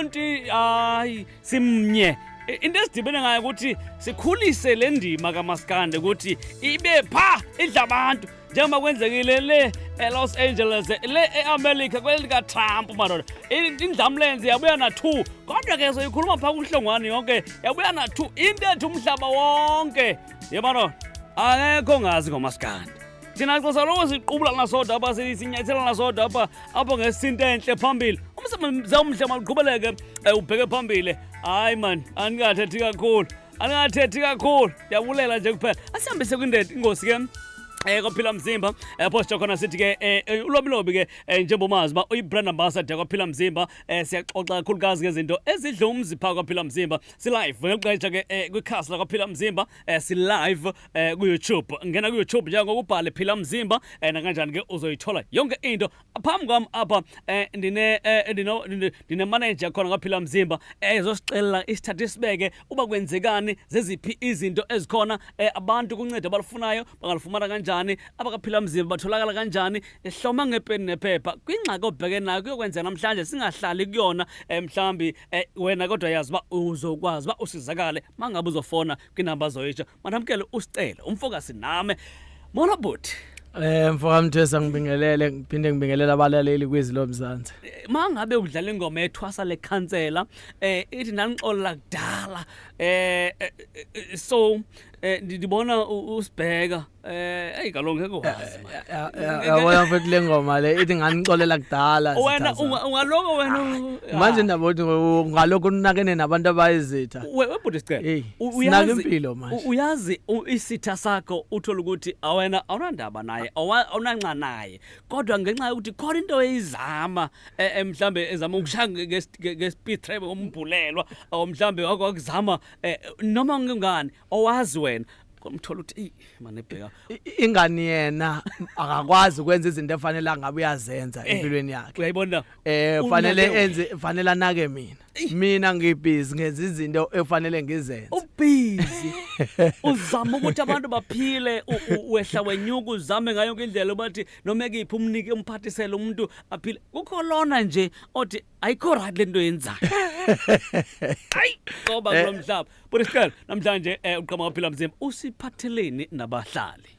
nonti hayi simnye into esidibene ngayo ukuthi sikhulise le ndima kaMaskandi ukuthi ibe pha idla abantu njengoba kwenzekile le eLos Angeles le eAmerica kwelika Trump madoda indlamlenze yabuya na2 kodwa ke soyikhuluma pha kuhlongwane yonke yabuya na2 into ethu umhlaba wonke yabona akekho ngazi ngoMaskandi thina xosa lokho siqubula nasoda apha sinyathela nasoda apha ngesinto enhle phambili umsebenzi omhle maqhubeleke ubheke phambili hayi man anikathethi kakhulu yabulela nje kuphela asihambise kwindedi ingosi ke kwaphila mzimba post khona sithi ke ulobilobi ke njengomazi ba uyibrand ambassador kwaphila mzimba siyaxoxa kakhulukazi ngezinto ezidla umzipha kwaphila mzimba si live ngexesha ke kwikhasi la kwaphila mzimba si live ku YouTube ngena ku YouTube nje ngokubhala phila mzimba na kanjani ke uzoyithola yonke into phambi kwami apha ndine manager khona kwaphila mzimba ezosicela isithathe sibeke uba kwenzekani zeziphi izinto ezikhona abantu kunceda abalufunayo bangalifumana kanjani abakaphila mzimba batholakala kanjani ehloma ngepeni nephepha kwingxaki obheke nayo kuyokwenza namhlanje singahlali kuyona mhlambi wena kodwa yazi ba uzokwazi ba usizakale mangabe uzofona kwinamba zoyitsha manamkele usicela umfokasi nami mona buthi mfoka Mthwesa ngibingelele ngiphinde ngibingelela abalaleli kwezilo Mzansi mangabe udlala ingoma ethwasa le khansela ithi nanixola kudala so ndibona usibheka hey kalonke kwazi yabona mfethu le ngoma le ithi nganicolela kudala wena ungaloko wena manje ndabothi ngaloko unakene nabantu abayizitha webhuti sicela uyazi impilo manje uyazi isitha sakho uthola ukuthi awena awunandaba naye awunanca naye kodwa ngenxa yokuthi khona into eyizama mhlambe ezama ukushaya ngespeed trap umbhulelwa awu mhlambe wakuzama noma ngingani owazi wena komthola uthi manje ebheka ingani yena akakwazi ukwenza izinto efanele ngabe uyazenza empilweni yakhe uyayibona fanele anake mina ngibhizi ngenza izinto efanele ngizenze ubhizi uzama ukuthi abantu baphile wehla wenyuka uzame ngayo indlela bathi noma ekiphi umnike umphathisele umuntu aphile kukho lona nje othi ayikho right lento yenzayo hayi ngoba kulomhlaba but isikhala namhlanje uqhama waphila mzimba usiphatheleni nabahlali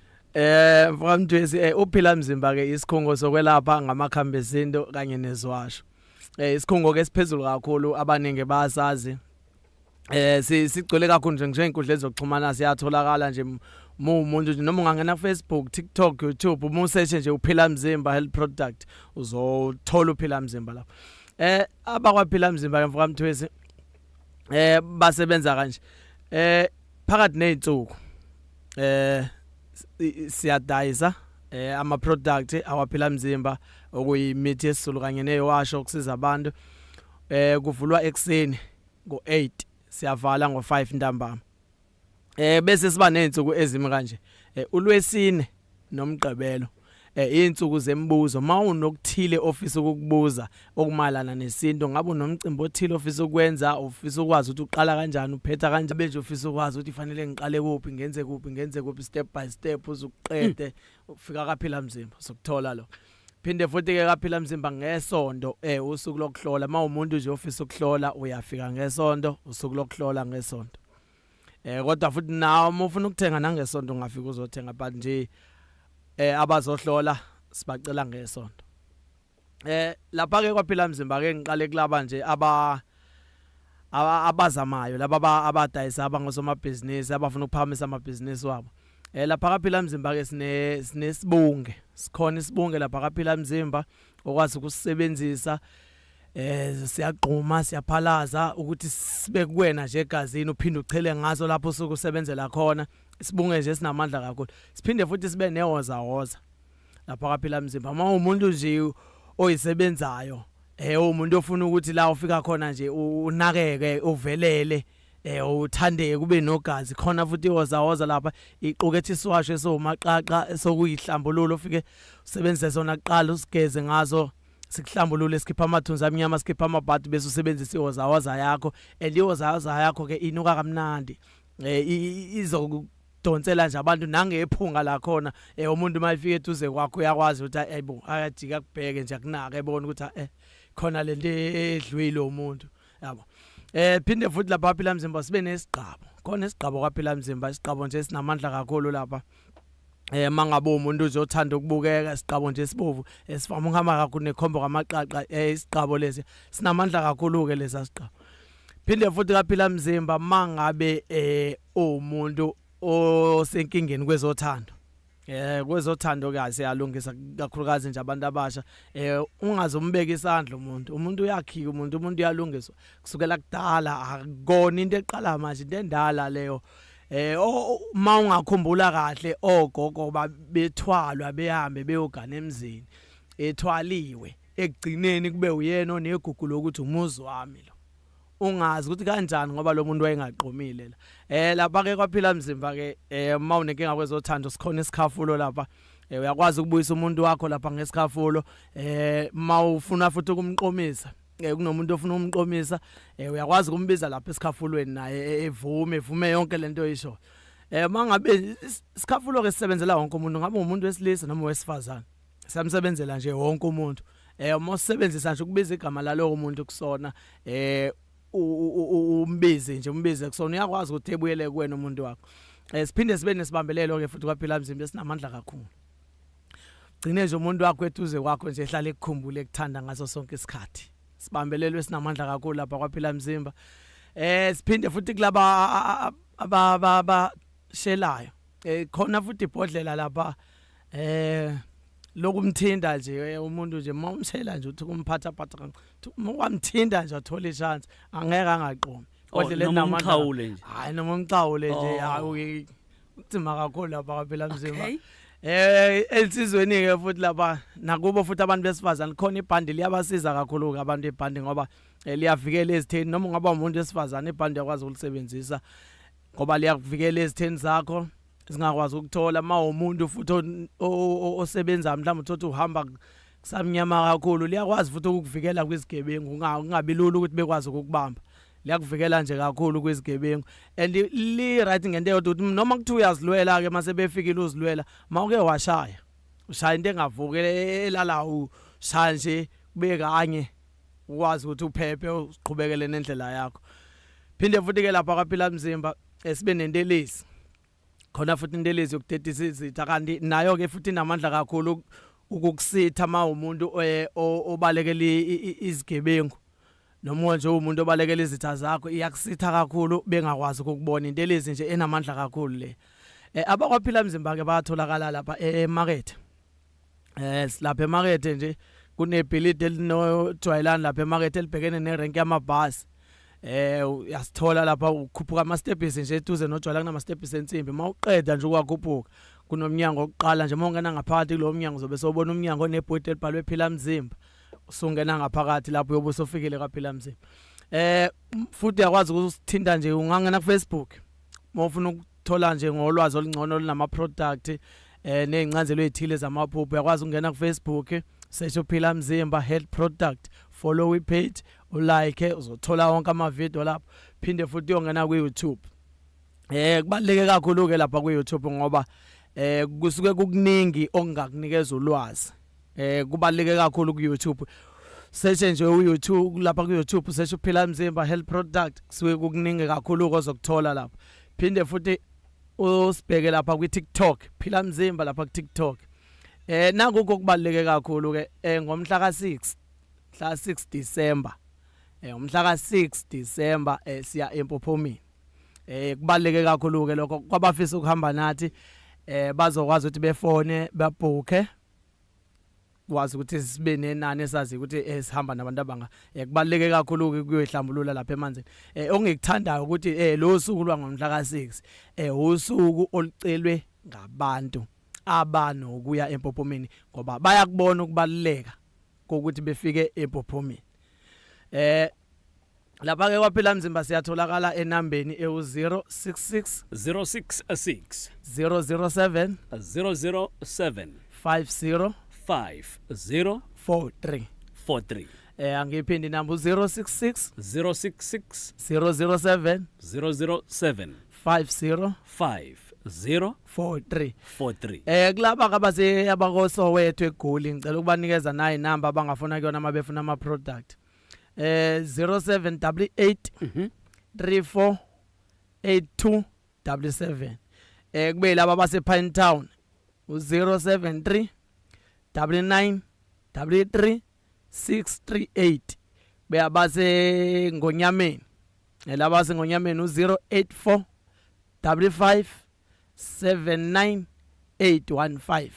mfoka Mthwesi uphila mzimba ke isikhungo sokwelapha ngamakhambi ezinto kanye nezwasho isikhungo ke siphezulu kakhulu abaningi bayasazi sigcwele kakhulu nje inkundla ezokuxhumana siyatholakala nje umuntu nje noma ungangena Facebook TikTok YouTube umusearch nje uphila mzimba health product uzothola uphila mzimba lapho abakwaphila mzimba mfoka Mthwesi basebenza kanje phakathi nezinsuku siyadayisa ama product awaphila mzimba okuyimithi yesizulu kanye neyowasho ukusiza abantu kuvulwa ekseni ngo8 siyavala ngo5 ntambama bese siba nezinsuku ezimi kanje uLwesine nomgqibelo izinsuku zembuzo mawunokuthile office ukukubuza okumalana nesinto ngabe unomcimbi othile office ukwenza office ukwazi ukuthi uqala kanjani uphetha kanjani benje office ukwazi ukuthi fanele ngiqale kuphi ngenze kuphi step by step uzuqede ufika kaphila mzimba sokuthola lo phinde futhi ke kaphila mzimba ngesonto usuku lokuhlola mawumuntu nje office ukuhlola uyafika ngesonto usuku lokuhlola ngesonto kodwa futhi nawo ufuna ukuthenga nangesonto ungafika uzothenga but nje abazohlola sibacela ngesonto lapha ke kwaphila mzimba ke ngiqale kulaba nje abazamayo laba abadayisa abangosomabhizinisi abafuna ukuphakamisa amabhizinisi wabo lapha kaphila mzimba ke sinesibunge sikhona isibunge lapha kaphila mzimba okwazi ukusebenzisa siyaqhuma siyaphalaza ukuthi sibe kuwena nje egazini uphinde uchele ngaso lapho usuku usebenzela khona isibunge nje sinamandla kakhulu siphinde futhi sibe nehoza lapha kaphila mzimba uma umuntu nje oyisebenzayo umuntu ofuna ukuthi la ufika khona nje unakeke uvelele uthandeke kube nogazi khona futhi ihoza lapha iqukethe iswasho esomaqaqa sokuyihlambululo ufike usebenzise sona kuqala usigeze ngazo sikuhlambulule sikhipha amathunzi amnyama sikhipha amabhadi bese usebenzisa ihoza yakho elihoza yakho ke inuka kamnandi izokudonsela nje abantu nangephunga la khona umuntu mayifika eduze kwakho uyakwazi ukuthi ayibo ayajika kubheke nje akunaka ebona ukuthi khona lento edlwile umuntu yabo. Phinde futhi lapha Phila Mzimba sibe nesigqabo. Khona isigqabo kwaPhila Mzimba, isigqabo nje sinamandla kakhulu lapha. Mangabe umuntu uzothanda ukubukeka isigqabo nje sibovu esifama uhamba kakhulu nekhombo kamaqaqa isigqabo lesi sinamandla kakhulu ke lesa sigqabo. Phinde futhi kaPhila Mzimba mangabe umuntu osenkingeni kwezothando. Kwezothando ke siyalungisa kakhulukazi nje abantu abasha. Ungazombeka isandla umuntu uyakhiya umuntu uyalungiswa kusukela kudala akona into eqala manje into endala leyo. Mawungakhumbula kahle ogogo babethwalwa behambe beyogana emzini ethwaliwe ekugcineni kube uyena onegugu lokuthi umuzi wami lo. Ungazi ukuthi kanjani ngoba lo muntu wayengaqomile la. Lapha ke kwaPhila Mzimba ke mawunenkinga kwezothando sikhona isikhafulo lapha. Uyakwazi ukubuyisa umuntu wakho lapha ngesikhafulo. Mawufuna futhi ukumqomisa kunomuntu ofuna ukumqomisa uyakwazi ukumbiza lapha esikhafulweni naye evume yonke lento oyisho. Mangabe isikhafulo ke sisebenzela wonke umuntu ngabe umuntu wesilisa noma wesifazane samsebenzela nje wonke umuntu. Mosebenzisa nje ukubiza igama lalowo umuntu kusona umbize nje umbize kusona uyakwazi ukuthi ebuyele kuwena umuntu wakho. Siphinde sibe nesibambelelo ke futhi kwaPhila Mzimba esinamandla kakhulu. Gcine nje umuntu wakho eduze kwakho nje ehlala ekukhumbule ekuthanda ngaso sonke isikhathi. Sibambelelo esinamandla kakhulu lapha kwaPhila Mzimba. Siphinde futhi kulaba abashelayo. Khona futhi ibhodlela lapha lokumthinda nje umuntu nje mawumshela nje uthi kumphatha wamthinda nje athola ichance angeke angaqomi. Ibhodlela elinamandla. Hayi noma umxawule nje hayi uthima kakhulu lapha kwaPhila Mzimba. Elsizweni ke futhi lapha nakubo futhi abantu besifazana khona ibhandi liyabasiza kakhulu abantu ibhandi ngoba liyavikela ezitheni noma ungaba umuntu wesifazana ibhandi yakwazi ukusebenzisa ngoba liyakuvikela ezitheni zakho singakwazi ukuthola umuntu futhi osebenza mhlawumbe uthi uhamba kusamnyama kakhulu liyakwazi futhi ukukuvikela kwizigebengu ungabi lula ukuthi bekwazi ukukubamba. Liyakuvikela nje kakhulu kwezigebengu and li right ngento eyodwa ukuthi noma kuthi uyazilwela ke mase befikile uzilwela mawuke washaya ushaya into engavuke elala ushaya nje kube kanye ukwazi ukuthi uphephe uqhubekele nendlela yakho. Phinde futhi ke lapha kwaPhila Mzimba sibe nentelezi khona futhi intelezi yokudedisa izitha kanti nayo ke futhi namandla kakhulu ukukusitha umuntu obalekele izigebengu. Noma nje umuntu obalekela izitha zakho iyakusitha kakhulu bengakwazi ukubona intelezi nje enamandla kakhulu le. AbakwaPhila Mzimba ke bayatholakala lapha emarket. Silapha emarket nje kunebhilidi elinojwayelana lapha emarket elibhekene nerenki yamabhasi. Uyasithola lapha ukhuphuka ama steps nje eduze nojwayela kunama steps ensimbi mawuqeda nje ukwakhuphuka kunomnyango oqala nje mawungena ngaphakathi kulo mnyango zobe sobona umnyango onebhodi elibhalwe Phila Mzimba. Usungena ngaphakathi lapho uyobe usofikile kwaPhila Mzimba. Futhi yakwazi ukusithinta nje ungangena ku Facebook. Mawufuna ukuthola nje ngolwazi olungcono olunama product nezincanzelo ezithile zamaphupho yakwazi ukungena ku Facebook search Phila Mzimba health product follow page ulike uzothola wonke ama video lapho. Phinde futhi uyongena ku YouTube. Kubaleke kakhulu ke lapha ku YouTube ngoba kusuke kukuningi ongakunikeza ulwazi. Kubaleke kakhulu ku YouTube. Search nje uYouTube lapha ku YouTube search Phila Mzimba health product kusuke kukuningi kakhulu ozokuthola lapha. Phinde futhi usibheke lapha ku TikTok Phila Mzimba lapha ku TikTok. Naku kokubaleke kakhulu ke ngomhla ka6 December. Umhla ka6 December siya eMpophomeni. Kubaleke kakhulu ke lokho kwabafisa ukuhamba nathi bazokwazi ukuthi befone babhuke wazi ukuthi sibe nenani esazi ukuthi sihamba nabantu abanga kubaleke kakhulu kuyohlambulula lapha emanzini. Ongekuthandayo ukuthi lo suku lwangomhla ka6 usuku olucelwe ngabantu abanokuya eMpophomeni ngoba bayakubona ukubaluleka kokuthi befike eMpophomeni. Lapha ke kwaPhila Mzimba siyatholakala enambeni e066 066 007 007 50 5043 43. Angiphindi number 066 066 007 007 50 5043 43. Kulaba kabaze abakosowethu eGoli ngicela ukubanikeza nayi number abangafuna kuyona mabefuna ama product. 0788 34 8277 kube laba base Pine Town u073 99 33 638 beyabase Ngonyameni laba sengonyameni u084 55 79 815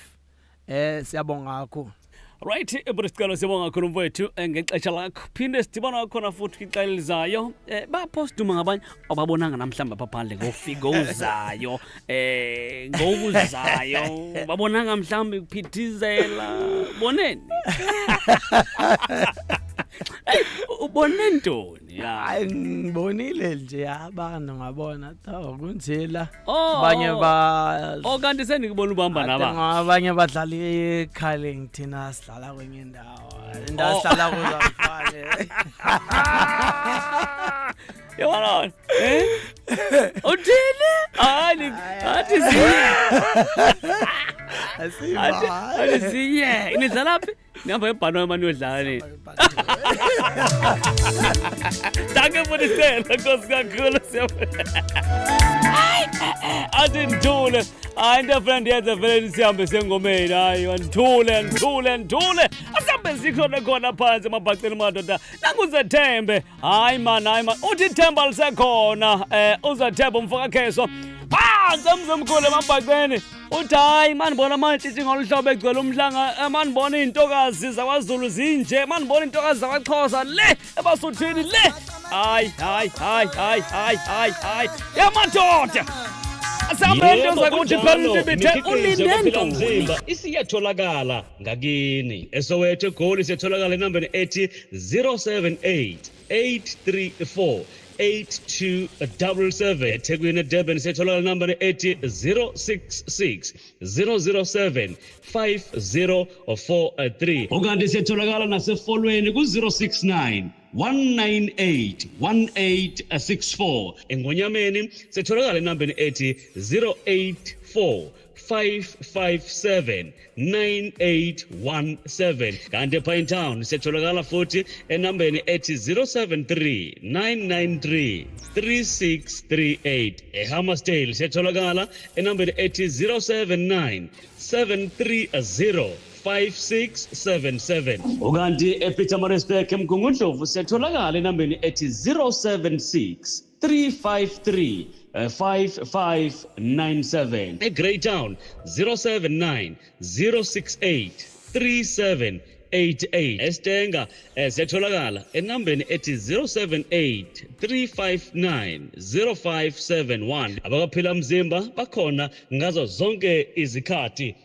siyabonga kakhulu. Right, ebrisicelo sibonga kakhulu mfowethu ngexesha lakho. Phinde sidibana khona futhi ixesha elizayo. Baphostuma ngabanye ababonanga namhlanje phaphandle ngofika uzayo. Ngokuzayo babonanga mhlawumbe kuphithizela. Boneni? Ubone ntoni? Hayi ngibonile nje abantu ngabona cha kunjela abanye ba kanti sendikubona ubamba naba abanye badlala ekhale ngithina sidlala kwenye indawo sihlala kuzo afane yabona uthini hayi athi siye inidlala phi nihamba ebhano amani yodlala ni danke mfundisela nkosi kakhulu athi ndithule hayi into friend yenze vele sihambe sengomeni hayi ndithule asambe sikhona khona phansi emabhaceni madoda nanguzethembe hayi man uthi ithemba lisekhona uzathemba umfoka kheso phansi emzimkhulu emabhaceni uthi hayi manibona amantshitshi ngoluhlobo egcwele umhlanga manibona iy'ntokazi zakwaZulu zinje manibona iy'ntokazi zakwaXhosa le ebasuthini le hayi yamadoda asambento zakuthi phela bithe ulindendo mzimba isiyatholakala ngakini eSoweto eGoli siyatholakala enambeni ethi 078 834 8277 eThekwini eDurban siyatholakala enambeni ethi 066 007 5043 okanti siyatholakala nasefolweni ku069 198 1864 engonyameni siyatholakala enambeni ethi 084 557 9817 kanti ePine Town siyatholakala futhi enambeni ethi 073 993 3638 eHammersdale siyatholakala enambeni ethi 079 730 5677 okanti ePietermaritzburg eMgungundlovu siyatholakala enambeni ethi 076 353 5597 eGreytown 079 068 3788 eStenga siyatholakala enambeni ethi 078 359 0571 abakaphila mzimba bakhona ngazo zonke izikhathi